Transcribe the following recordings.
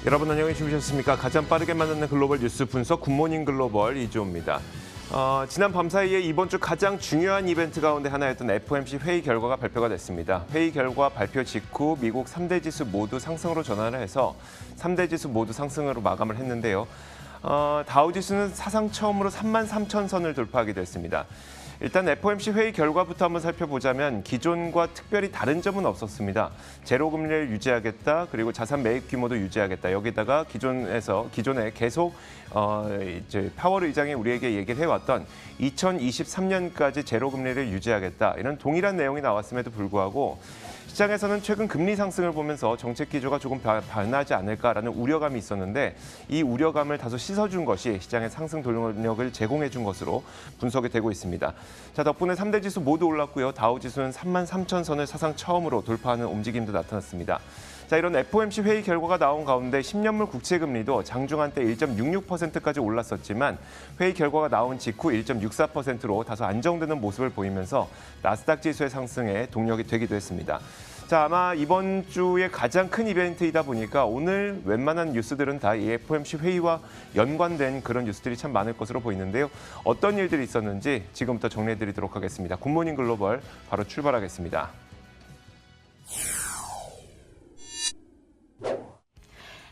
여러분 안녕히 주무셨습니까? 가장 빠르게 만나는 글로벌 뉴스 분석 굿모닝 글로벌 이주호입니다. 지난 밤 사이에 이번 주 가장 중요한 이벤트 가운데 하나였던 FOMC 회의 결과가 발표가 됐습니다. 회의 결과 발표 직후 미국 3대 지수 모두 상승으로 전환을 해서 3대 지수 모두 상승으로 마감을 했는데요. 다우지수는 사상 처음으로 33,000선을 돌파하기도 했습니다. 일단 FOMC 회의 결과부터 한번 살펴보자면 기존과 특별히 다른 점은 없었습니다. 제로 금리를 유지하겠다, 그리고 자산 매입 규모도 유지하겠다. 여기다가 기존에 계속 이제 파월 의장이 우리에게 얘기를 해왔던 2023년까지 제로 금리를 유지하겠다. 이런 동일한 내용이 나왔음에도 불구하고 시장에서는 최근 금리 상승을 보면서 정책 기조가 조금 변하지 않을까라는 우려감이 있었는데 이 우려감을 다소 씻어준 것이 시장의 상승 동력을 제공해준 것으로 분석이 되고 있습니다. 자, 덕분에 3대 지수 모두 올랐고요. 다우지수는 33,000선을 사상 처음으로 돌파하는 움직임도 나타났습니다. 자, 이런 FOMC 회의 결과가 나온 가운데 10년물 국채 금리도 장중 한때 1.66%까지 올랐었지만 회의 결과가 나온 직후 1.64%로 다소 안정되는 모습을 보이면서 나스닥 지수의 상승에 동력이 되기도 했습니다. 자, 아마 이번 주의 가장 큰 이벤트이다 보니까 오늘 웬만한 뉴스들은 다 이 FOMC 회의와 연관된 그런 뉴스들이 참 많을 것으로 보이는데요. 어떤 일들이 있었는지 지금부터 정리해드리도록 하겠습니다. 굿모닝 글로벌 바로 출발하겠습니다.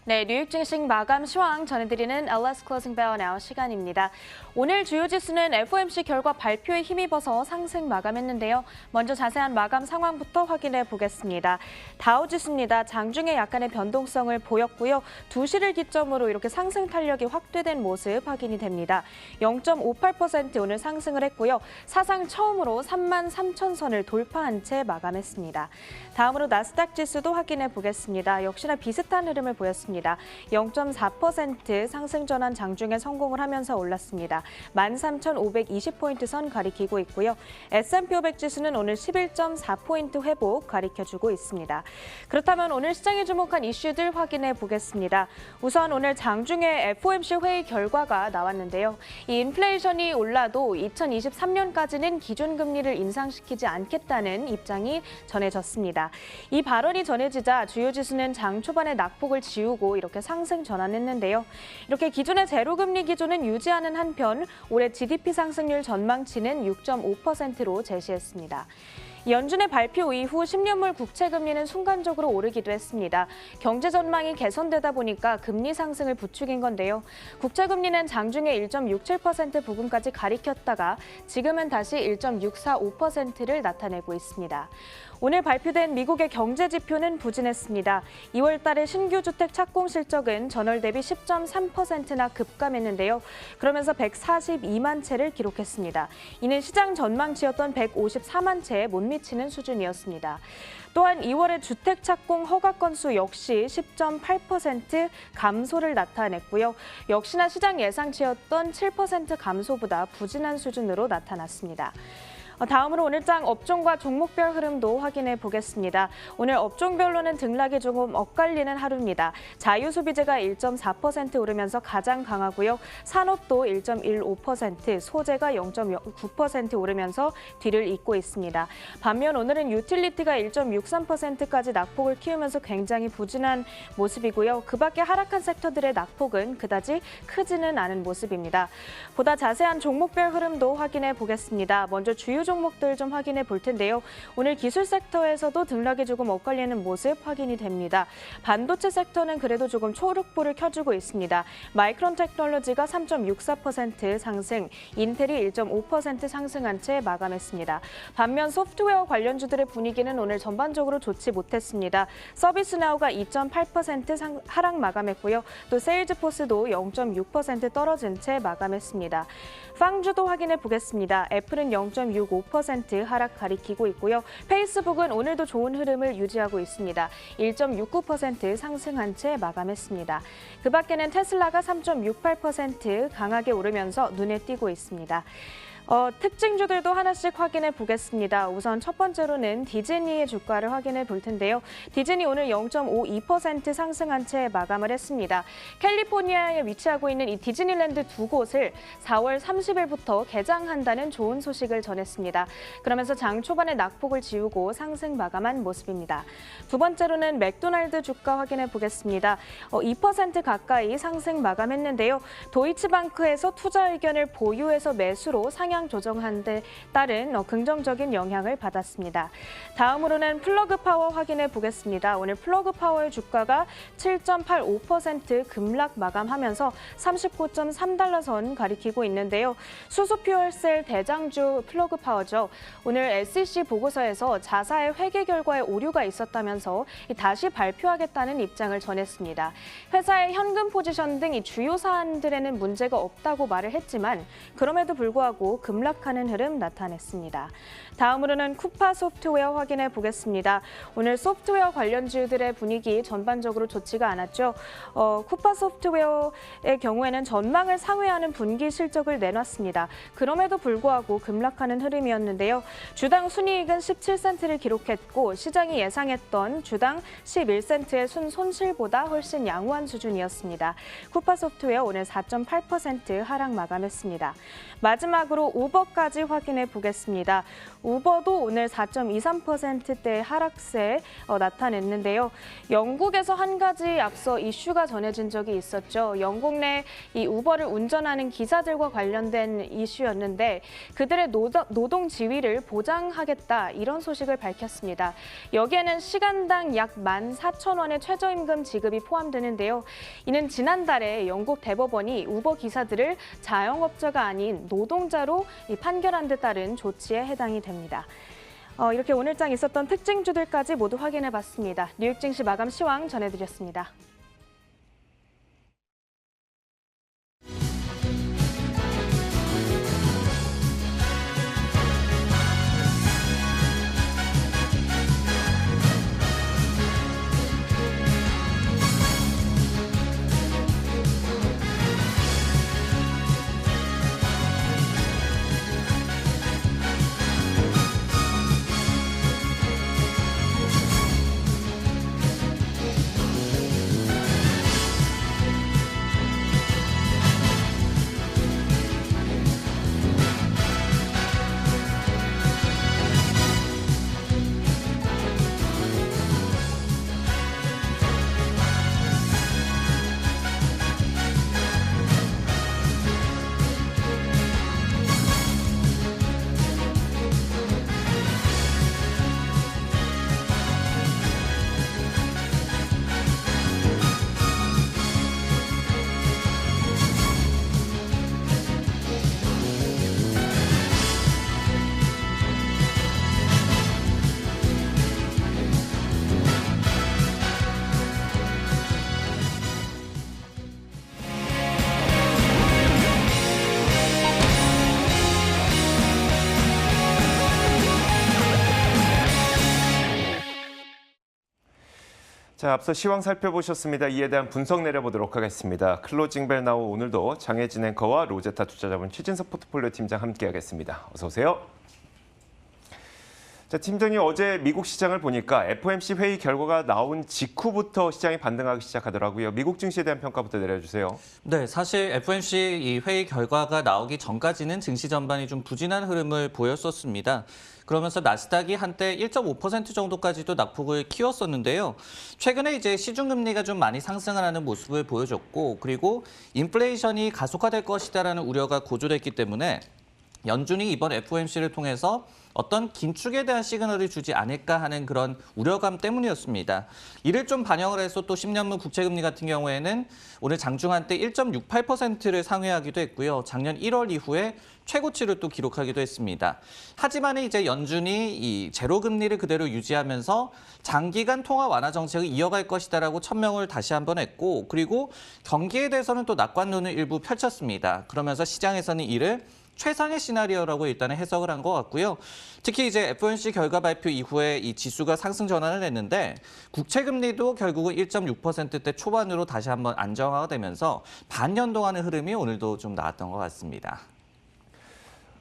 네, 뉴욕 증시 마감 시황 전해드리는 LS 클로징 벨 나우 시간입니다. 오늘 주요 지수는 FOMC 결과 발표에 힘입어서 상승 마감했는데요. 먼저 자세한 마감 상황부터 확인해 보겠습니다. 다우 지수입니다. 장중에 약간의 변동성을 보였고요. 2시를 기점으로 이렇게 상승 탄력이 확대된 모습 확인이 됩니다. 0.58% 오늘 상승을 했고요. 사상 처음으로 33,000선을 돌파한 채 마감했습니다. 다음으로 나스닥 지수도 확인해 보겠습니다. 역시나 비슷한 흐름을 보였습니다. 0.4% 상승 전환 장중에 성공을 하면서 올랐습니다. 13,520포인트 선 가리키고 있고요. S&P 500 지수는 오늘 11.4포인트 회복 가리켜주고 있습니다. 그렇다면 오늘 시장에 주목한 이슈들 확인해 보겠습니다. 우선 오늘 장중에 FOMC 회의 결과가 나왔는데요. 이 인플레이션이 올라도 2023년까지는 기준금리를 인상시키지 않겠다는 입장이 전해졌습니다. 이 발언이 전해지자 주요 지수는 장 초반에 낙폭을 지우고 이렇게 상승 전환했는데요. 이렇게 기존의 제로금리 기조는 유지하는 한편 올해 GDP 상승률 전망치는 6.5%로 제시했습니다. 연준의 발표 이후 10년물 국채 금리는 순간적으로 오르기도 했습니다. 경제 전망이 개선되다 보니까 금리 상승을 부추긴 건데요. 국채 금리는 장중에 1.67% 부근까지 가리켰다가 지금은 다시 1.645%를 나타내고 있습니다. 오늘 발표된 미국의 경제 지표는 부진했습니다. 2월 달의 신규 주택 착공 실적은 전월 대비 10.3%나 급감했는데요. 그러면서 142만 채를 기록했습니다. 이는 시장 전망치였던 154만 채에 못 미치는 수준이었습니다. 또한 2월의 주택 착공 허가 건수 역시 10.8% 감소를 나타냈고요. 역시나 시장 예상치였던 7% 감소보다 부진한 수준으로 나타났습니다. 다음으로 오늘장 업종과 종목별 흐름도 확인해 보겠습니다. 오늘 업종별로는 등락이 조금 엇갈리는 하루입니다. 자유소비재가 1.4% 오르면서 가장 강하고요. 산업도 1.15%, 소재가 0.9% 오르면서 뒤를 잇고 있습니다. 반면 오늘은 유틸리티가 1.63%까지 낙폭을 키우면서 굉장히 부진한 모습이고요. 그 밖에 하락한 섹터들의 낙폭은 그다지 크지는 않은 모습입니다. 보다 자세한 종목별 흐름도 확인해 보겠습니다. 먼저 주요 종목들 좀 확인해 볼 텐데요. 오늘 기술 섹터에서도 등락이 조금 엇갈리는 모습 확인이 됩니다. 반도체 섹터는 그래도 조금 초록불을 켜주고 있습니다. 마이크론 테크놀로지가 3.64% 상승, 인텔이 1.5% 상승한 채 마감했습니다. 반면 소프트웨어 관련주들의 분위기는 오늘 전반적으로 좋지 못했습니다. 서비스나우가 2.8% 하락 마감했고요. 또 세일즈포스도 0.6% 떨어진 채 마감했습니다. 빵주도 확인해 보겠습니다. 애플은 0.65% 하락 가리키고 있고요. 페이스북은 오늘도 좋은 흐름을 유지하고 있습니다. 1.69% 상승한 채 마감했습니다. 그 밖에는 테슬라가 3.68% 강하게 오르면서 눈에 띄고 있습니다. 특징주들도 하나씩 확인해 보겠습니다. 우선 첫 번째로는 디즈니의 주가를 확인해 볼 텐데요. 디즈니 오늘 0.52% 상승한 채 마감을 했습니다. 캘리포니아에 위치하고 있는 이 디즈니랜드 두 곳을 4월 30일부터 개장한다는 좋은 소식을 전했습니다. 그러면서 장 초반에 낙폭을 지우고 상승 마감한 모습입니다. 두 번째로는 맥도날드 주가 확인해 보겠습니다. 2% 가까이 상승 마감했는데요. 도이치방크에서 투자 의견을 보유해서 매수로 상향 조정한 데 따른 긍정적인 영향을 받았습니다. 다음으로는 플러그파워 확인해 보겠습니다. 오늘 플러그파워의 주가가 7.85% 급락 마감하면서 39.3달러 선 가리키고 있는데요. 수소퓨얼셀 대장주 플러그파워죠. 오늘 SEC 보고서에서 자사의 회계 결과에 오류가 있었다면서 다시 발표하겠다는 입장을 전했습니다. 회사의 현금 포지션 등 이 주요 사안들에는 문제가 없다고 말을 했지만 그럼에도 불구하고 급락하는 흐름 나타냈습니다. 다음으로는 쿠파 소프트웨어 확인해 보겠습니다. 오늘 소프트웨어 관련주들의 분위기 전반적으로 좋지가 않았죠. 쿠파 소프트웨어의 경우에는 전망을 상회하는 분기 실적을 내놨습니다. 그럼에도 불구하고 급락하는 흐름이었는데요. 주당 순이익은 17센트를 기록했고 시장이 예상했던 주당 11센트의 손실보다 훨씬 양호한 수준이었습니다. 쿠파 소프트웨어 오늘 4.8% 하락 마감했습니다. 마지막으로 우버까지 확인해 보겠습니다. 우버도 오늘 4.23%대 하락세 나타냈는데요. 영국에서 한 가지 앞서 이슈가 전해진 적이 있었죠. 영국 내 이 우버를 운전하는 기사들과 관련된 이슈였는데 그들의 노동 지위를 보장하겠다 이런 소식을 밝혔습니다. 여기에는 시간당 약 14,000원의 최저임금 지급이 포함되는데요. 이는 지난달에 영국 대법원이 우버 기사들을 자영업자가 아닌 노동자로 판결한 데 따른 조치에 해당이 됩니다. 이렇게 오늘장 있었던 특징주들까지 모두 확인해봤습니다. 뉴욕 증시 마감 시황 전해드렸습니다. 자, 앞서 시황 살펴보셨습니다. 이에 대한 분석 내려보도록 하겠습니다. 클로징벨 나우 오늘도 장혜진 앵커와 로제타 투자자본 최진석 포트폴리오 팀장 함께하겠습니다. 어서 오세요. 자, 팀장님 어제 미국 시장을 보니까 FOMC 회의 결과가 나온 직후부터 시장이 반등하기 시작하더라고요. 미국 증시에 대한 평가부터 내려주세요. 네, 사실 FOMC 이 회의 결과가 나오기 전까지는 증시 전반이 좀 부진한 흐름을 보였었습니다. 그러면서 나스닥이 한때 1.5% 정도까지도 낙폭을 키웠었는데요. 최근에 이제 시중금리가 좀 많이 상승하는 모습을 보여줬고, 그리고 인플레이션이 가속화될 것이다라는 우려가 고조됐기 때문에 연준이 이번 FOMC를 통해서 어떤 긴축에 대한 시그널을 주지 않을까 하는 그런 우려감 때문이었습니다. 이를 좀 반영을 해서 또 10년물 국채금리 같은 경우에는 오늘 장중한 때 1.68%를 상회하기도 했고요. 작년 1월 이후에 최고치를 또 기록하기도 했습니다. 하지만 이제 연준이 이 제로 금리를 그대로 유지하면서 장기간 통화 완화 정책을 이어갈 것이다라고 천명을 다시 한번 했고, 그리고 경기에 대해서는 또 낙관론을 일부 펼쳤습니다. 그러면서 시장에서는 이를 최상의 시나리오라고 일단은 해석을 한 것 같고요. 특히 이제 FOMC 결과 발표 이후에 이 지수가 상승 전환을 했는데 국채금리도 결국은 1.6%대 초반으로 다시 한번 안정화가 되면서 반연동하는 흐름이 오늘도 좀 나왔던 것 같습니다.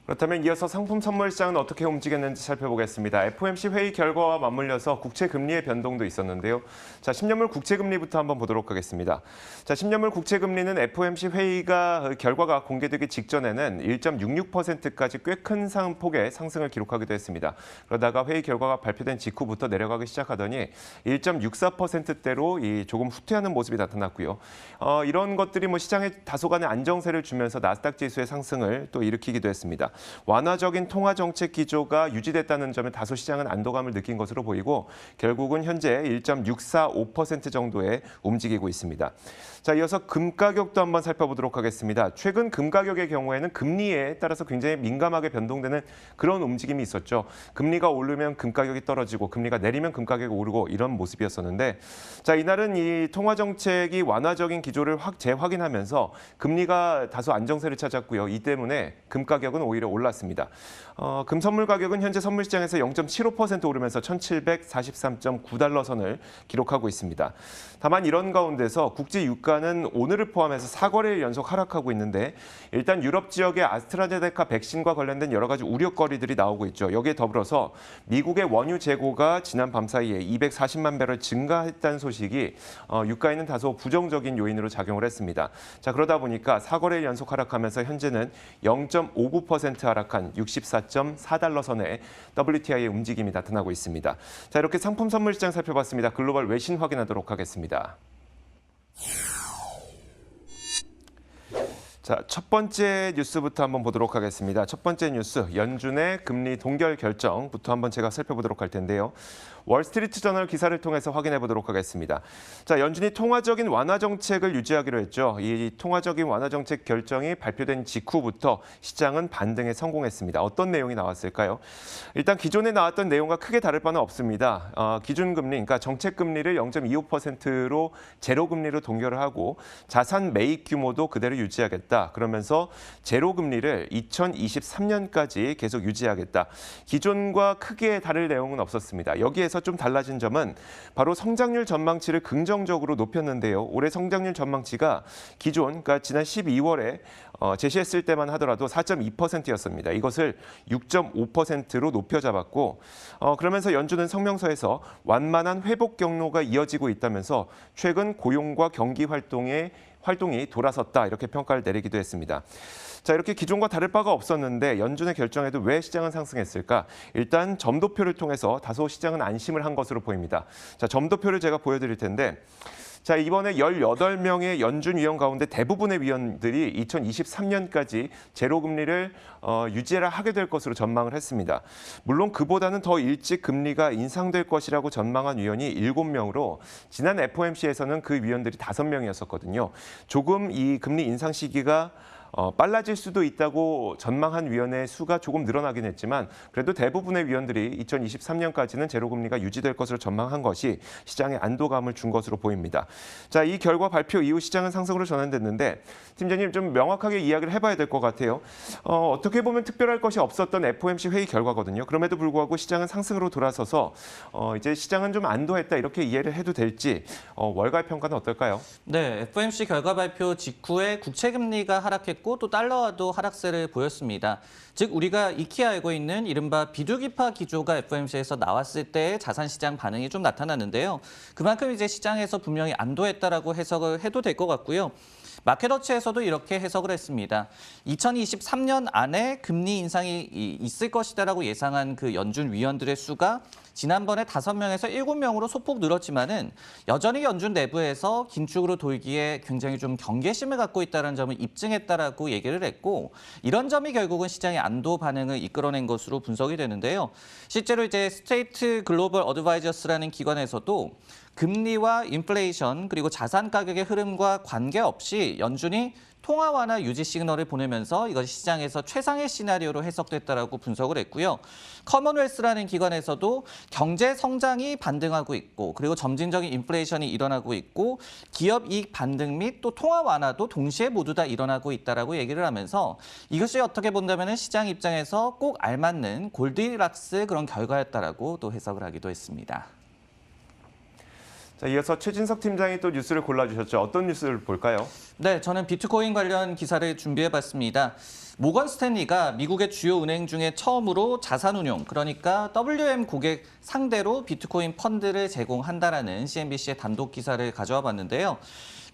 그렇다면 이어서 상품 선물 시장은 어떻게 움직였는지 살펴보겠습니다. FOMC 회의 결과와 맞물려서 국채 금리의 변동도 있었는데요. 자, 10년물 국채 금리부터 한번 보도록 하겠습니다. 자, 10년물 국채 금리는 FOMC 회의가 결과가 공개되기 직전에는 1.66%까지 꽤 큰 폭의 상승을 기록하기도 했습니다. 그러다가 회의 결과가 발표된 직후부터 내려가기 시작하더니 1.64%대로 조금 후퇴하는 모습이 나타났고요. 이런 것들이 시장에 다소간의 안정세를 주면서 나스닥 지수의 상승을 또 일으키기도 했습니다. 완화적인 통화 정책 기조가 유지됐다는 점에 다소 시장은 안도감을 느낀 것으로 보이고 결국은 현재 1.645% 정도에 움직이고 있습니다. 자, 이어서 금 가격도 한번 살펴보도록 하겠습니다. 최근 금 가격의 경우에는 금리에 따라서 굉장히 민감하게 변동되는 그런 움직임이 있었죠. 금리가 오르면 금 가격이 떨어지고 금리가 내리면 금 가격이 오르고 이런 모습이었었는데 자, 이날은 이 통화 정책이 완화적인 기조를 재확인하면서 금리가 다소 안정세를 찾았고요. 이 때문에 금 가격은 오히려 올랐습니다. 금 선물 가격은 현재 선물 시장에서 0.75% 오르면서 1,743.9달러 선을 기록하고 있습니다. 다만 이런 가운데서 국제 유가는 오늘을 포함해서 4거래일 연속 하락하고 있는데 일단 유럽 지역의 아스트라제네카 백신과 관련된 여러 가지 우려거리들이 나오고 있죠. 여기에 더불어서 미국의 원유 재고가 지난 밤 사이에 240만 배럴 증가했다는 소식이 유가에는 다소 부정적인 요인으로 작용을 했습니다. 자, 그러다 보니까 4거래일 연속 하락하면서 현재는 0.59% 하락한 64.4달러 선에 WTI의 움직임이 나타나고 있습니다. 자, 이렇게 상품 선물 시장 살펴봤습니다. 글로벌 외신 확인하도록 하겠습니다. 자, 첫 번째 뉴스부터 한번 보도록 하겠습니다. 첫 번째 뉴스, 연준의 금리 동결 결정부터 한번 제가 살펴보도록 할 텐데요. 월스트리트 저널 기사를 통해서 확인해 보도록 하겠습니다. 자, 연준이 통화적인 완화 정책을 유지하기로 했죠. 이 통화적인 완화 정책 결정이 발표된 직후부터 시장은 반등에 성공했습니다. 어떤 내용이 나왔을까요? 일단 기존에 나왔던 내용과 크게 다를 바는 없습니다. 기준금리, 그러니까 정책금리를 0.25%로 제로금리로 동결을 하고 자산 매입 규모도 그대로 유지하겠다. 그러면서 제로금리를 2023년까지 계속 유지하겠다. 기존과 크게 다를 내용은 없었습니다. 여기에서 좀 달라진 점은 바로 성장률 전망치를 긍정적으로 높였는데요. 올해 성장률 전망치가 기존, 그러니까 지난 12월에 제시했을 때만 하더라도 4.2%였습니다. 이것을 6.5%로 높여 잡았고 그러면서 연준은 성명서에서 완만한 회복 경로가 이어지고 있다면서 최근 고용과 경기 활동이 돌아섰다 이렇게 평가를 내리기도 했습니다. 자, 이렇게 기존과 다를 바가 없었는데 연준의 결정에도 왜 시장은 상승했을까? 일단 점도표를 통해서 다소 시장은 안심을 한 것으로 보입니다. 자, 점도표를 제가 보여드릴 텐데 자, 이번에 18명의 연준 위원 가운데 대부분의 위원들이 2023년까지 제로금리를 유지를 하게 될 것으로 전망을 했습니다. 물론 그보다는 더 일찍 금리가 인상될 것이라고 전망한 위원이 7명으로 지난 FOMC에서는 그 위원들이 5명이었었거든요. 조금 이 금리 인상 시기가 빨라질 수도 있다고 전망한 위원의 수가 조금 늘어나긴 했지만 그래도 대부분의 위원들이 2023년까지는 제로금리가 유지될 것으로 전망한 것이 시장에 안도감을 준 것으로 보입니다. 자, 이 결과 발표 이후 시장은 상승으로 전환됐는데 팀장님 좀 명확하게 이야기를 해봐야 될 것 같아요. 어떻게 보면 특별할 것이 없었던 FOMC 회의 결과거든요. 그럼에도 불구하고 시장은 상승으로 돌아서서 이제 시장은 좀 안도했다 이렇게 이해를 해도 될지 월가의 평가는 어떨까요? 네, FOMC 결과 발표 직후에 국채 금리가 하락했고 또 달러화도 하락세를 보였습니다. 즉 우리가 익히 알고 있는 이른바 비둘기파 기조가 FOMC에서 나왔을 때의 자산시장 반응이 좀 나타나는데요. 그만큼 이제 시장에서 분명히 안도했다라고 해석을 해도 될 것 같고요. 마켓워치에서도 이렇게 해석을 했습니다. 2023년 안에 금리 인상이 있을 것이다라고 예상한 그 연준 위원들의 수가 지난번에 5명에서 7명으로 소폭 늘었지만은 여전히 연준 내부에서 긴축으로 돌기에 굉장히 좀 경계심을 갖고 있다는 점을 입증했다라고 얘기를 했고 이런 점이 결국은 시장의 안도 반응을 이끌어낸 것으로 분석이 되는데요. 실제로 이제 스테이트 글로벌 어드바이저스라는 기관에서도 금리와 인플레이션 그리고 자산 가격의 흐름과 관계없이 연준이 통화 완화 유지 시그널을 보내면서 이것이 시장에서 최상의 시나리오로 해석됐다라고 분석을 했고요. 커먼웰스라는 기관에서도 경제 성장이 반등하고 있고 그리고 점진적인 인플레이션이 일어나고 있고 기업 이익 반등 및 또 통화 완화도 동시에 모두 다 일어나고 있다라고 얘기를 하면서 이것이 어떻게 본다면 시장 입장에서 꼭 알맞는 골디락스 그런 결과였다라고 또 해석을 하기도 했습니다. 자, 이어서 최진석 팀장이 또 뉴스를 골라주셨죠. 어떤 뉴스를 볼까요? 네, 저는 비트코인 관련 기사를 준비해봤습니다. 모건 스탠리가 미국의 주요 은행 중에 처음으로 자산운용, 그러니까 WM 고객 상대로 비트코인 펀드를 제공한다라는 CNBC의 단독 기사를 가져와 봤는데요.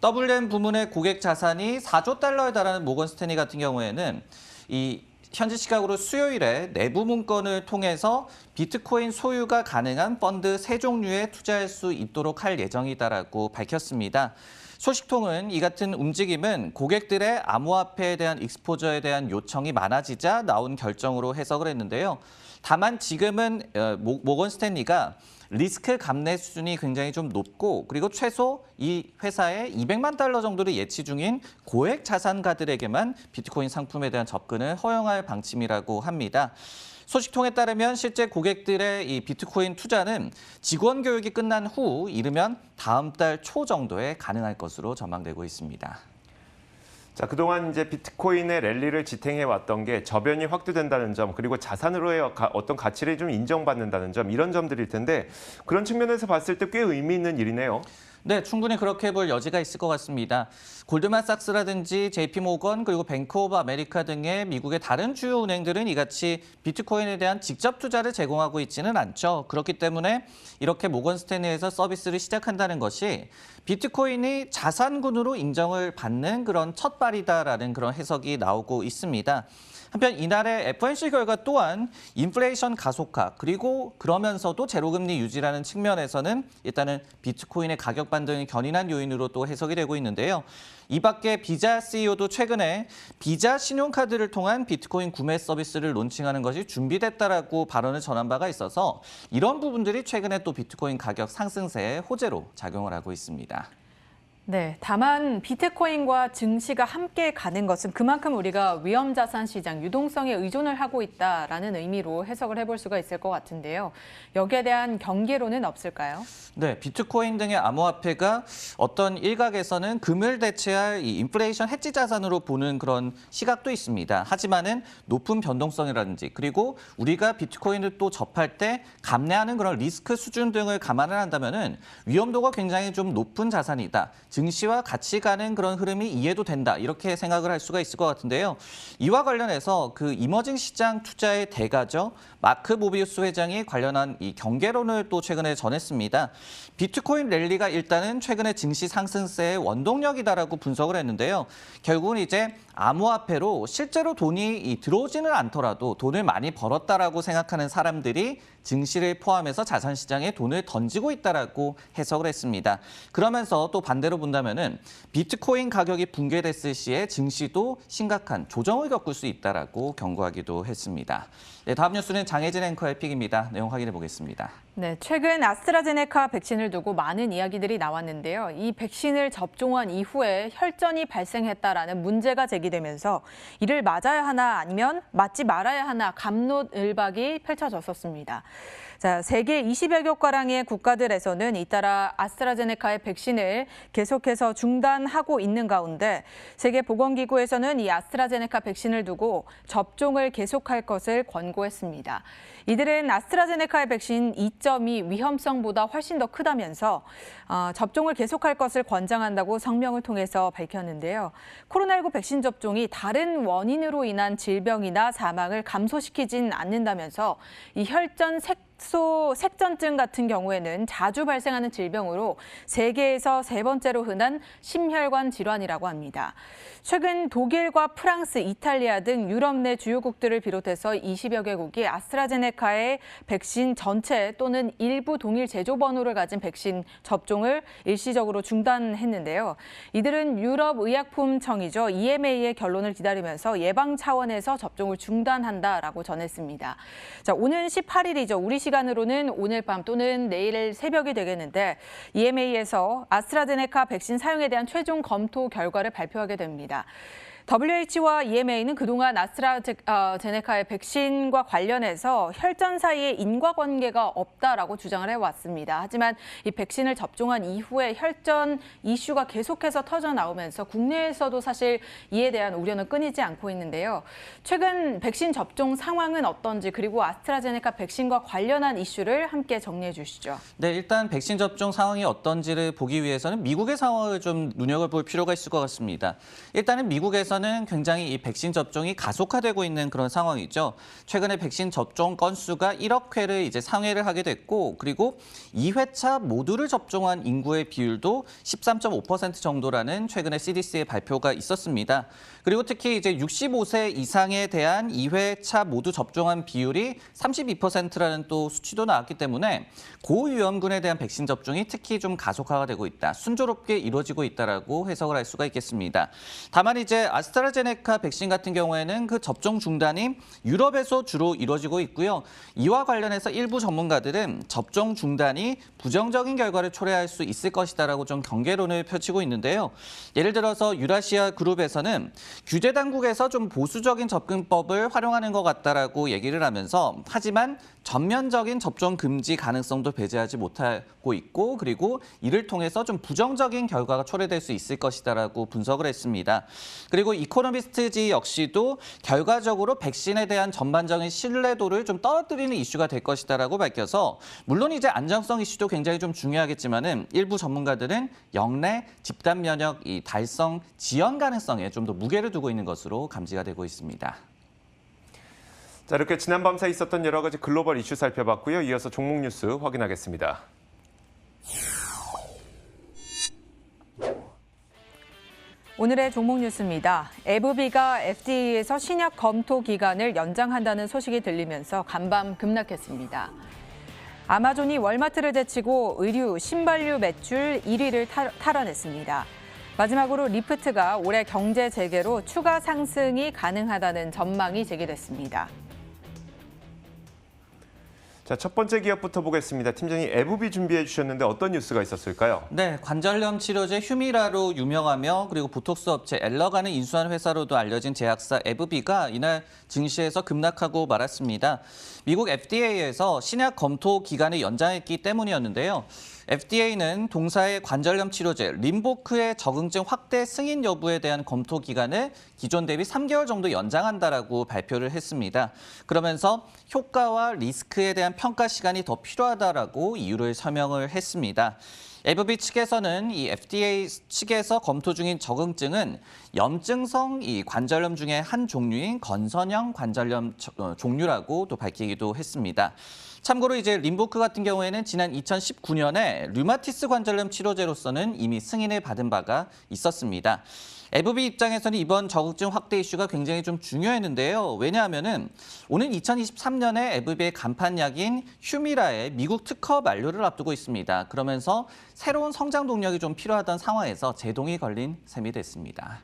WM 부문의 고객 자산이 4조 달러에 달하는 모건 스탠리 같은 경우에는 이 현지 시각으로 수요일에 내부 문건을 통해서 비트코인 소유가 가능한 펀드 3종류에 투자할 수 있도록 할 예정이다라고 밝혔습니다. 소식통은 이 같은 움직임은 고객들의 암호화폐에 대한 익스포저에 대한 요청이 많아지자 나온 결정으로 해석을 했는데요. 다만 지금은 모건 스탠리가 리스크 감내 수준이 굉장히 좀 높고 그리고 최소 이 회사에 200만 달러 정도를 예치 중인 고액 자산가들에게만 비트코인 상품에 대한 접근을 허용할 방침이라고 합니다. 소식통에 따르면 실제 고객들의 이 비트코인 투자는 직원 교육이 끝난 후 이르면 다음 달 초 정도에 가능할 것으로 전망되고 있습니다. 자, 그동안 이제 비트코인의 랠리를 지탱해 왔던 게 저변이 확대된다는 점, 그리고 자산으로의 어떤 가치를 좀 인정받는다는 점, 이런 점들일 텐데 그런 측면에서 봤을 때 꽤 의미 있는 일이네요. 네, 충분히 그렇게 볼 여지가 있을 것 같습니다. 골드만삭스라든지 JP모건 그리고 뱅크 오브 아메리카 등의 미국의 다른 주요 은행들은 이같이 비트코인에 대한 직접 투자를 제공하고 있지는 않죠. 그렇기 때문에 이렇게 모건 스탠리에서 서비스를 시작한다는 것이 비트코인이 자산군으로 인정을 받는 그런 첫발이다라는 그런 해석이 나오고 있습니다. 한편 이날의 FOMC 결과 또한 인플레이션 가속화 그리고 그러면서도 제로금리 유지라는 측면에서는 일단은 비트코인의 가격 반등이 견인한 요인으로 또 해석이 되고 있는데요. 이 밖에 비자 CEO도 최근에 비자 신용카드를 통한 비트코인 구매 서비스를 론칭하는 것이 준비됐다라고 발언을 전한 바가 있어서 이런 부분들이 최근에 또 비트코인 가격 상승세에 호재로 작용을 하고 있습니다. 네, 다만 비트코인과 증시가 함께 가는 것은 그만큼 우리가 위험자산 시장, 유동성에 의존을 하고 있다라는 의미로 해석을 해볼 수가 있을 것 같은데요. 여기에 대한 경계로는 없을까요? 네, 비트코인 등의 암호화폐가 어떤 일각에서는 금을 대체할 이 인플레이션 해지 자산으로 보는 그런 시각도 있습니다. 하지만은 높은 변동성이라든지 그리고 우리가 비트코인을 또 접할 때 감내하는 그런 리스크 수준 등을 감안을 한다면은 위험도가 굉장히 좀 높은 자산이다. 증시와 같이 가는 그런 흐름이 이해도 된다. 이렇게 생각을 할 수가 있을 것 같은데요. 이와 관련해서 그 이머징 시장 투자의 대가죠. 마크 모비우스 회장이 관련한 이 경계론을 또 최근에 전했습니다. 비트코인 랠리가 일단은 최근에 증시 상승세의 원동력이다라고 분석을 했는데요. 결국은 이제 암호화폐로 실제로 돈이 들어오지는 않더라도 돈을 많이 벌었다라고 생각하는 사람들이 증시를 포함해서 자산시장에 돈을 던지고 있다라고 해석을 했습니다. 그러면서 또 반대로 본다면은 비트코인 가격이 붕괴됐을 시에 증시도 심각한 조정을 겪을 수 있다라고 경고하기도 했습니다. 네, 다음 뉴스는 장혜진 앵커의 픽입니다. 내용 확인해 보겠습니다. 네, 최근 아스트라제네카 백신을 두고 많은 이야기들이 나왔는데요. 이 백신을 접종한 이후에 혈전이 발생했다라는 문제가 제기되면서 이를 맞아야 하나 아니면 맞지 말아야 하나 갑론을박이 펼쳐졌었습니다. 자, 세계 20여 개가량의 국가들에서는 잇따라 아스트라제네카의 백신을 계속해서 중단하고 있는 가운데 세계보건기구에서는 이 아스트라제네카 백신을 두고 접종을 계속할 것을 권고했습니다. 이들은 아스트라제네카의 백신 이점이 위험성보다 훨씬 더 크다면서 접종을 계속할 것을 권장한다고 성명을 통해서 밝혔는데요. 코로나19 백신 접종이 다른 원인으로 인한 질병이나 사망을 감소시키진 않는다면서 이 혈전 색전증 같은 경우에는 자주 발생하는 질병으로 세계에서 세 번째로 흔한 심혈관 질환이라고 합니다. 최근 독일과 프랑스, 이탈리아 등 유럽 내 주요국들을 비롯해서 20여 개국이 아스트라제네카의 백신 전체 또는 일부 동일 제조 번호를 가진 백신 접종을 일시적으로 중단했는데요. 이들은 유럽의약품청이죠. EMA의 결론을 기다리면서 예방 차원에서 접종을 중단한다라고 전했습니다. 자, 오는 18일이죠. 우리 시간으로는 오늘 밤 또는 내일 새벽이 되겠는데 EMA에서 아스트라제네카 백신 사용에 대한 최종 검토 결과를 발표하게 됩니다. WHO와 EMA는 그동안 아스트라제네카의 백신과 관련해서 혈전 사이에 인과관계가 없다라고 주장을 해왔습니다. 하지만 이 백신을 접종한 이후에 혈전 이슈가 계속해서 터져 나오면서 국내에서도 사실 이에 대한 우려는 끊이지 않고 있는데요. 최근 백신 접종 상황은 어떤지 그리고 아스트라제네카 백신과 관련한 이슈를 함께 정리해 주시죠. 네, 일단 백신 접종 상황이 어떤지를 보기 위해서는 미국의 상황을 좀 눈여겨볼 필요가 있을 것 같습니다. 일단은 미국에서는 굉장히 이 백신 접종이 가속화되고 있는 그런 상황이죠. 최근에 백신 접종 건수가 1억 회를 이제 상회를 하게 됐고, 그리고 2회차 모두를 접종한 인구의 비율도 13.5% 정도라는 최근에 CDC의 발표가 있었습니다. 그리고 특히 이제 65세 이상에 대한 2회차 모두 접종한 비율이 32%라는 또 수치도 나왔기 때문에 고위험군에 대한 백신 접종이 특히 좀 가속화가 되고 있다, 순조롭게 이루어지고 있다라고 해석을 할 수가 있겠습니다. 다만 이제 아스트라제네카 백신 같은 경우에는 그 접종 중단이 유럽에서 주로 이루어지고 있고요. 이와 관련해서 일부 전문가들은 접종 중단이 부정적인 결과를 초래할 수 있을 것이다라고 좀 경계론을 펼치고 있는데요. 예를 들어서 유라시아 그룹에서는 규제 당국에서 좀 보수적인 접근법을 활용하는 것 같다라고 얘기를 하면서, 하지만 전면적인 접종 금지 가능성도 배제하지 못하고 있고, 그리고 이를 통해서 좀 부정적인 결과가 초래될 수 있을 것이다라고 분석을 했습니다. 그리고 이코노미스트지 역시도 결과적으로 백신에 대한 전반적인 신뢰도를 좀 떨어뜨리는 이슈가 될 것이다라고 밝혀서, 물론 이제 안정성 이슈도 굉장히 좀 중요하겠지만은 일부 전문가들은 영내 집단 면역 이 달성 지연 가능성에 좀 더 무게를 두고 있는 것으로 감지가 되고 있습니다. 자, 이렇게 지난 밤 사이 있었던 여러 가지 글로벌 이슈 살펴봤고요. 이어서 종목 뉴스 확인하겠습니다. 오늘의 종목 뉴스입니다. 에브비가 FDA에서 신약 검토 기간을 연장한다는 소식이 들리면서 간밤 급락했습니다. 아마존이 월마트를 제치고 의류, 신발류 매출 1위를 탈환했습니다. 마지막으로 리프트가 올해 경제 재개로 추가 상승이 가능하다는 전망이 제기됐습니다. 자, 첫 번째 기업부터 보겠습니다. 팀장님, 에브비 준비해 주셨는데 어떤 뉴스가 있었을까요? 네, 관절염 치료제 휴미라로 유명하며 그리고 보톡스 업체 엘러간을 인수한 회사로도 알려진 제약사 에브비가 이날 증시에서 급락하고 말았습니다. 미국 FDA에서 신약 검토 기간을 연장했기 때문이었는데요. FDA는 동사의 관절염 치료제 림보크의 적응증 확대 승인 여부에 대한 검토 기간을 기존 대비 3개월 정도 연장한다라고 발표를 했습니다. 그러면서 효과와 리스크에 대한 평가 시간이 더 필요하다라고 이유를 설명을 했습니다. 에브비 측에서는 이 FDA 측에서 검토 중인 적응증은 염증성 이 관절염 중에 한 종류인 건선형 관절염 종류라고 또 밝히기도 했습니다. 참고로 이제 림보크 같은 경우에는 지난 2019년에 류마티스 관절염 치료제로서는 이미 승인을 받은 바가 있었습니다. 에브비 입장에서는 이번 적응증 확대 이슈가 굉장히 좀 중요했는데요. 왜냐하면은 오는 2023년에 에브비의 간판약인 휴미라의 미국 특허 만료를 앞두고 있습니다. 그러면서 새로운 성장 동력이 좀 필요하던 상황에서 제동이 걸린 셈이 됐습니다.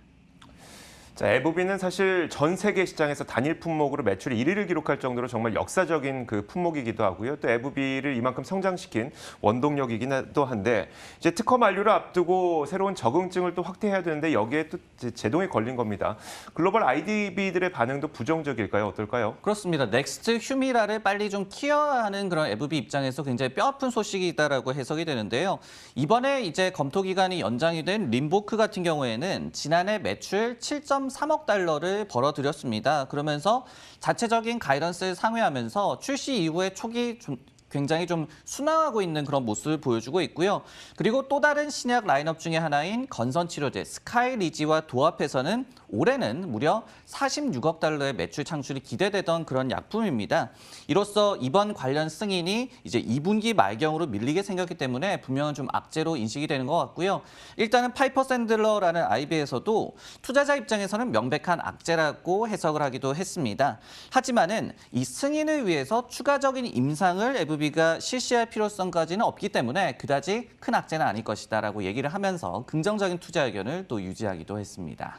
자, 에브비는 사실 전 세계 시장에서 단일 품목으로 매출 1위를 기록할 정도로 정말 역사적인 그 품목이기도 하고요. 또 에브비를 이만큼 성장시킨 원동력이기도 한데, 이제 특허 만료를 앞두고 새로운 적응증을 또 확대해야 되는데 여기에 또 제동이 걸린 겁니다. 글로벌 IDB들의 반응도 부정적일까요? 어떨까요? 그렇습니다. 넥스트 휴미라를 빨리 좀 키워하는 그런 에브비 입장에서 굉장히 뼈아픈 소식이다라고 해석이 되는데요. 이번에 이제 검토 기간이 연장이 된 림보크 같은 경우에는 지난해 매출 7.3억 달러를 벌어들였습니다. 그러면서 자체적인 가이던스를 상회하면서 출시 이후에 초기 굉장히 좀 순항하고 있는 그런 모습을 보여주고 있고요. 그리고 또 다른 신약 라인업 중에 하나인 건선치료제 스카이리지와 도합해서는 올해는 무려 46억 달러의 매출 창출이 기대되던 그런 약품입니다. 이로써 이번 관련 승인이 이제 2분기 말경으로 밀리게 생겼기 때문에 분명한 좀 악재로 인식이 되는 것 같고요. 일단은 파이퍼 샌들러라는 IB에서도 투자자 입장에서는 명백한 악재라고 해석을 하기도 했습니다. 하지만은 이 승인을 위해서 추가적인 임상을 에브비가 실시할 필요성까지는 없기 때문에 그다지 큰 악재는 아닐 것이다라고 얘기를 하면서 긍정적인 투자 의견을 또 유지하기도 했습니다.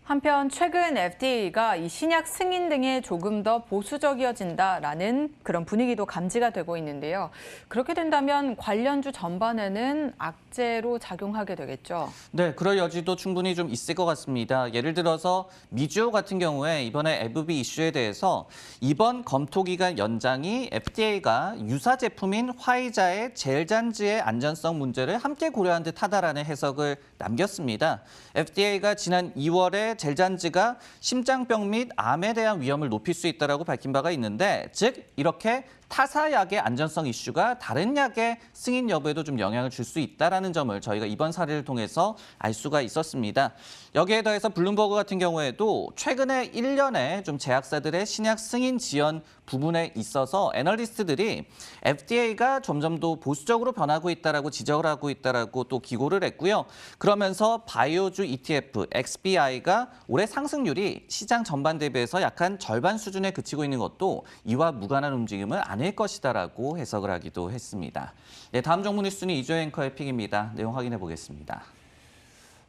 한편 최근 FDA가 이 신약 승인 등에 조금 더 보수적이어진다라는 그런 분위기도 감지가 되고 있는데요. 그렇게 된다면 관련주 전반에는 악재로 작용하게 되겠죠. 네, 그럴 여지도 충분히 좀 있을 것 같습니다. 예를 들어서 미주호 같은 경우에 이번에 에브비 이슈에 대해서 이번 검토 기간 연장이 FDA가 유사 제품인 화이자의 젤잔지의 안전성 문제를 함께 고려한 듯하다라는 해석을 남겼습니다. FDA가 지난 2월에 젤잔지가 심장병 및 암에 대한 위험을 높일 수 있다고 밝힌 바가 있는데, 즉 이렇게 타사 약의 안전성 이슈가 다른 약의 승인 여부에도 좀 영향을 줄 수 있다는 점을 저희가 이번 사례를 통해서 알 수가 있었습니다. 여기에 더해서 블룸버그 같은 경우에도 최근에 1년에 좀 제약사들의 신약 승인 지연 부분에 있어서 애널리스트들이 FDA가 점점 더 보수적으로 변하고 있다라고 지적을 하고 있다라고 또 기고를 했고요. 그러면서 바이오주 ETF XBI가 올해 상승률이 시장 전반 대비해서 약한 절반 수준에 그치고 있는 것도 이와 무관한 움직임은 아닐 것이다라고 해석을 하기도 했습니다. 네, 다음 정보 뉴스는 이조 앵커의 픽입니다. 내용 확인해 보겠습니다.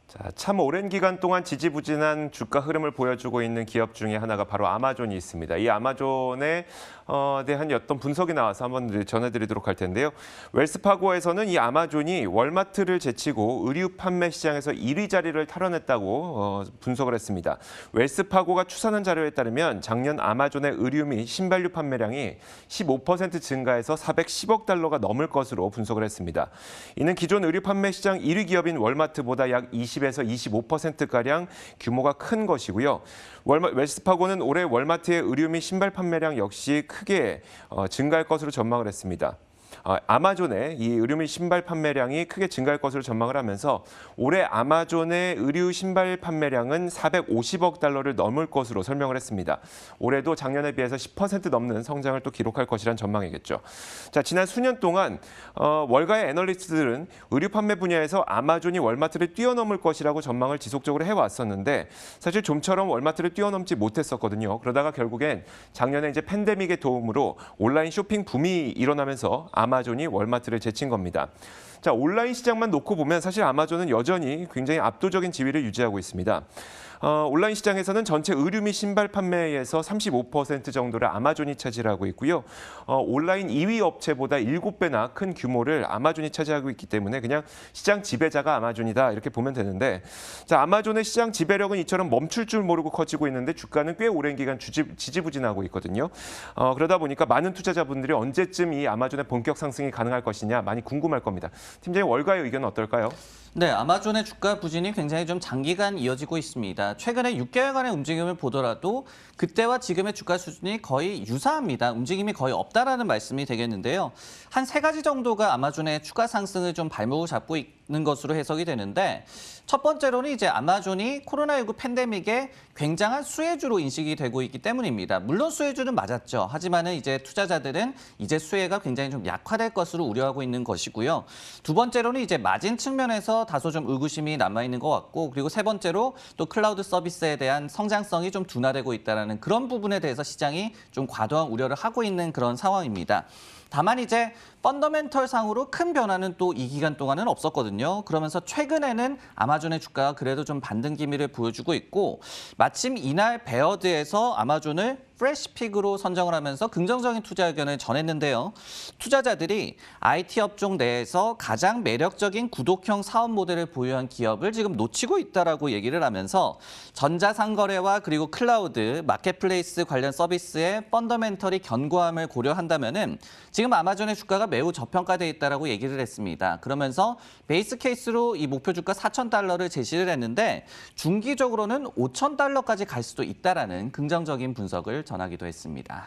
자, 참 오랜 기간 동안 지지부진한 주가 흐름을 보여주고 있는 기업 중에 하나가 바로 아마존이 있습니다. 이 아마존에 대한 어떤 분석이 나와서 한번 전해드리도록 할 텐데요. 웰스파고에서는 이 아마존이 월마트를 제치고 의류 판매 시장에서 1위 자리를 탈환했다고 분석을 했습니다. 웰스파고가 추산한 자료에 따르면 작년 아마존의 의류 및 신발류 판매량이 15% 증가해서 410억 달러가 넘을 것으로 분석을 했습니다. 이는 기존 의류 판매 시장 1위 기업인 월마트보다 약 20에서 25%가량 규모가 큰 것이고요. 웰스파고는 올해 월마트의 의류 및 신발 판매량 역시 크게 증가할 것으로 전망을 했습니다. 아마존의 이 의류 및 신발 판매량이 크게 증가할 것으로 전망을 하면서 올해 아마존의 의류 신발 판매량은 450억 달러를 넘을 것으로 설명을 했습니다. 올해도 작년에 비해서 10% 넘는 성장을 또 기록할 것이란 전망이겠죠. 자, 지난 수년 동안 월가의 애널리스트들은 의류 판매 분야에서 아마존이 월마트를 뛰어넘을 것이라고 전망을 지속적으로 해왔었는데 사실 좀처럼 월마트를 뛰어넘지 못했었거든요. 그러다가 결국엔 작년에 이제 팬데믹의 도움으로 온라인 쇼핑 붐이 일어나면서 아마존이 월마트를 제친 겁니다. 자, 온라인 시장만 놓고 보면 사실 아마존은 여전히 굉장히 압도적인 지위를 유지하고 있습니다. 온라인 시장에서는 전체 의류 및 신발 판매에서 35% 정도를 아마존이 차지하고 있고요. 온라인 2위 업체보다 7배나 큰 규모를 아마존이 차지하고 있기 때문에 그냥 시장 지배자가 아마존이다 이렇게 보면 되는데, 자, 아마존의 시장 지배력은 이처럼 멈출 줄 모르고 커지고 있는데 주가는 꽤 오랜 기간 지지부진하고 있거든요. 그러다 보니까 많은 투자자분들이 언제쯤 이 아마존의 본격 상승이 가능할 것이냐 많이 궁금할 겁니다. 팀장님, 월가의 의견은 어떨까요? 네, 아마존의 주가 부진이 굉장히 좀 장기간 이어지고 있습니다. 최근에 6개월간의 움직임을 보더라도 그때와 지금의 주가 수준이 거의 유사합니다. 움직임이 거의 없다라는 말씀이 되겠는데요. 한 3가지 정도가 아마존의 추가 상승을 좀 발목을 잡고 있는 것으로 해석이 되는데, 첫 번째로는 이제 아마존이 코로나19 팬데믹의 굉장한 수혜주로 인식이 되고 있기 때문입니다. 물론 수혜주는 맞았죠. 하지만은 이제 투자자들은 이제 수혜가 굉장히 좀 약화될 것으로 우려하고 있는 것이고요. 두 번째로는 이제 마진 측면에서 다소 좀 의구심이 남아있는 것 같고, 그리고 세 번째로 또 클라우드 서비스에 대한 성장성이 좀 둔화되고 있다는 그런 부분에 대해서 시장이 좀 과도한 우려를 하고 있는 그런 상황입니다. 다만 이제 펀더멘털 상으로 큰 변화는 또 이 기간 동안은 없었거든요. 그러면서 최근에는 아마존의 주가가 그래도 좀 반등 기미를 보여주고 있고, 마침 이날 베어드에서 아마존을 프레시픽으로 선정을 하면서 긍정적인 투자 의견을 전했는데요. 투자자들이 IT 업종 내에서 가장 매력적인 구독형 사업 모델을 보유한 기업을 지금 놓치고 있다라고 얘기를 하면서 전자상거래와 그리고 클라우드, 마켓플레이스 관련 서비스의 펀더멘털이 견고함을 고려한다면은 지금 아마존의 주가가 매우 저평가돼 있다라고 얘기를 했습니다. 그러면서 베이스 케이스로 이 목표 주가 4,000달러를 제시를 했는데 중기적으로는 5,000달러까지 갈 수도 있다라는 긍정적인 분석을 전하기도 했습니다.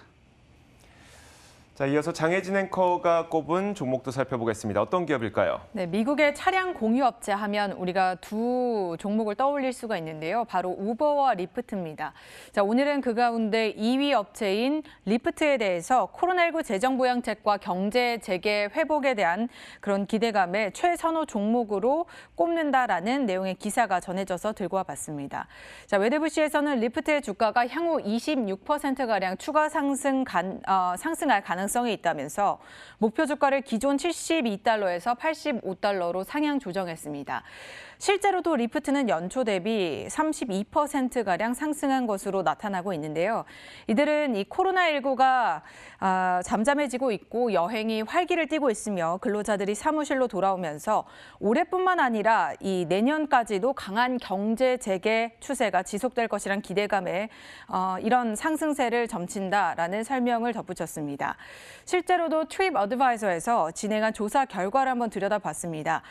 자, 이어서 장혜진 앵커가 꼽은 종목도 살펴보겠습니다. 어떤 기업일까요? 네, 미국의 차량 공유업체 하면 우리가 두 종목을 떠올릴 수가 있는데요. 바로 우버와 리프트입니다. 자, 오늘은 그 가운데 2위 업체인 리프트에 대해서 코로나19 재정부양책과 경제 재개 회복에 대한 그런 기대감에 최선호 종목으로 꼽는다라는 내용의 기사가 전해져서 들고 와봤습니다. 자, 웨드부시에서는 리프트의 주가가 향후 26%가량 추가 상승할 가능성이 가능성이 있다면서 목표 주가를 기존 72달러에서 85달러로 상향 조정했습니다. 실제로도 리프트는 연초 대비 32%가량 상승한 것으로 나타나고 있는데요. 이들은 이 코로나19가 잠잠해지고 있고 여행이 활기를 띠고 있으며 근로자들이 사무실로 돌아오면서 올해뿐만 아니라 이 내년까지도 강한 경제 재개 추세가 지속될 것이란 기대감에 이런 상승세를 점친다라는 설명을 덧붙였습니다. 실제로도 트립 어드바이저에서 진행한 조사 결과를 한번 들여다봤습니다.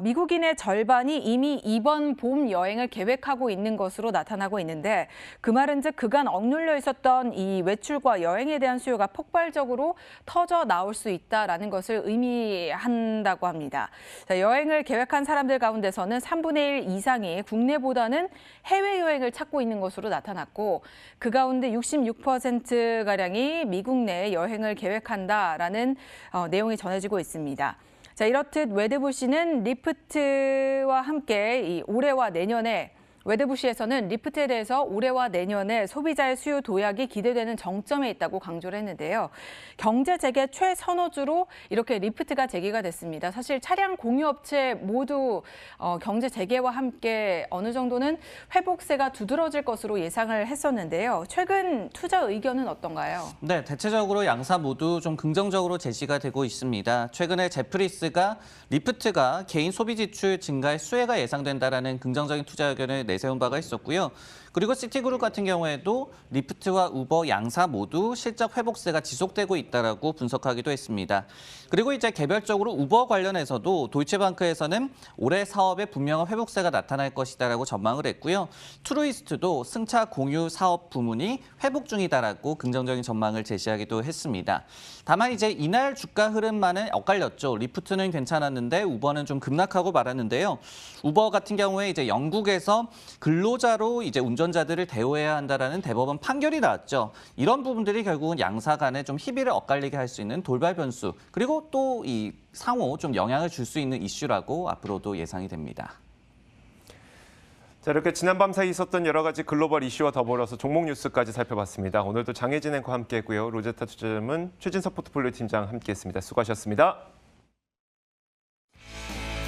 미국인의 절반이 이미 이번 봄 여행을 계획하고 있는 것으로 나타나고 있는데 그 말은즉 그간 억눌려 있었던 이 외출과 여행에 대한 수요가 폭발적으로 터져 나올 수 있다라는 것을 의미한다고 합니다. 자, 여행을 계획한 사람들 가운데서는 3분의 1 이상이 국내보다는 해외여행을 찾고 있는 것으로 나타났고 그 가운데 66%가량이 미국 내 여행을 계획한다라는 내용이 전해지고 있습니다. 자, 이렇듯 웨드부시는 리프트와 함께 이 올해와 내년에 웨드부시에서는 리프트에 대해서 올해와 내년에 소비자의 수요 도약이 기대되는 정점에 있다고 강조를 했는데요. 경제 재개 최선호주로 이렇게 리프트가 제기가 됐습니다. 사실 차량 공유업체 모두 경제 재개와 함께 어느 정도는 회복세가 두드러질 것으로 예상을 했었는데요. 최근 투자 의견은 어떤가요? 네, 대체적으로 양사 모두 좀 긍정적으로 제시가 되고 있습니다. 최근에 제프리스가 리프트가 개인 소비 지출 증가의 수혜가 예상된다라는 긍정적인 투자 의견을 내세운 바가 있었고요. 그리고 시티그룹 같은 경우에도 리프트와 우버 양사 모두 실적 회복세가 지속되고 있다라고 분석하기도 했습니다. 그리고 이제 개별적으로 우버 관련해서도 도이체방크에서는 올해 사업에 분명한 회복세가 나타날 것이다라고 전망을 했고요. 트루이스트도 승차 공유 사업 부문이 회복 중이다라고 긍정적인 전망을 제시하기도 했습니다. 다만 이제 이날 주가 흐름만은 엇갈렸죠. 리프트는 괜찮았는데 우버는 좀 급락하고 말았는데요. 우버 같은 경우에 이제 영국에서 근로자로 이제 운전자들을 대우해야 한다라는 대법원 판결이 나왔죠. 이런 부분들이 결국은 양사 간에 좀 희비를 엇갈리게 할 수 있는 돌발 변수, 그리고 또 이 상호 좀 영향을 줄 수 있는 이슈라고 앞으로도 예상이 됩니다. 자, 이렇게 지난밤 사이 있었던 여러 가지 글로벌 이슈와 더불어서 종목 뉴스까지 살펴봤습니다. 오늘도 장혜진 앵커와 함께했고요. 로제타 투자자문 최진석 포트폴리오 팀장 함께했습니다. 수고하셨습니다.